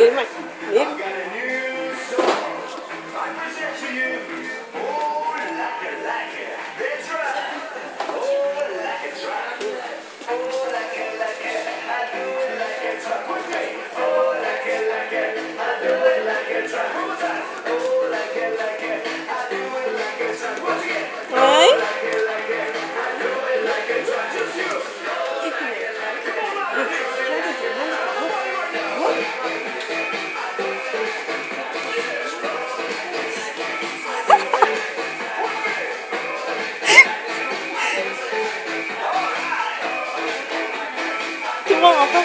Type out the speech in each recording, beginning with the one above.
Irma, ir. I've got a new song. I present to you, oh, like it, like it. That's right. Oh, like it's right. Oh, like it, I do it like it's right. Quick me. Oh, like it, I do it like it's right. One more time. Oh, like it, I do it like it's right. Once again. Ay. Oh, like it, I do it like it's right. Just you. Oh, like it, come on, now. Everybody right now. Tumang ako.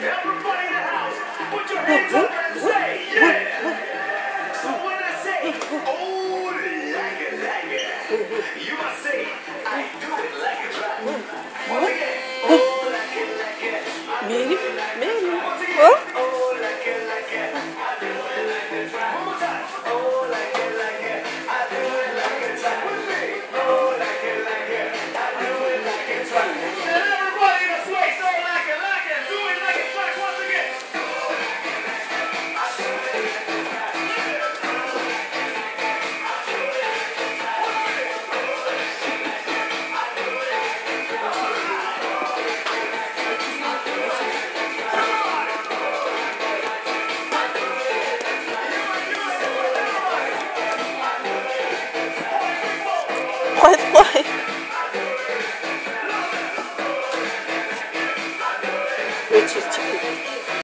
Everybody in the house, put your hands up and say, yeah! So when I say, oh, like it, you must say, I do it like it's right. Once again, oh, like it, I do it like it's right. Once again, oh, like it, I do it like it's right. One more time, oh, like it, I do it like it's right. With me, oh, like it, I do it like it's right. And everybody in this place, oh, like it, do it like it's right. Once again. Why? Which is chicken.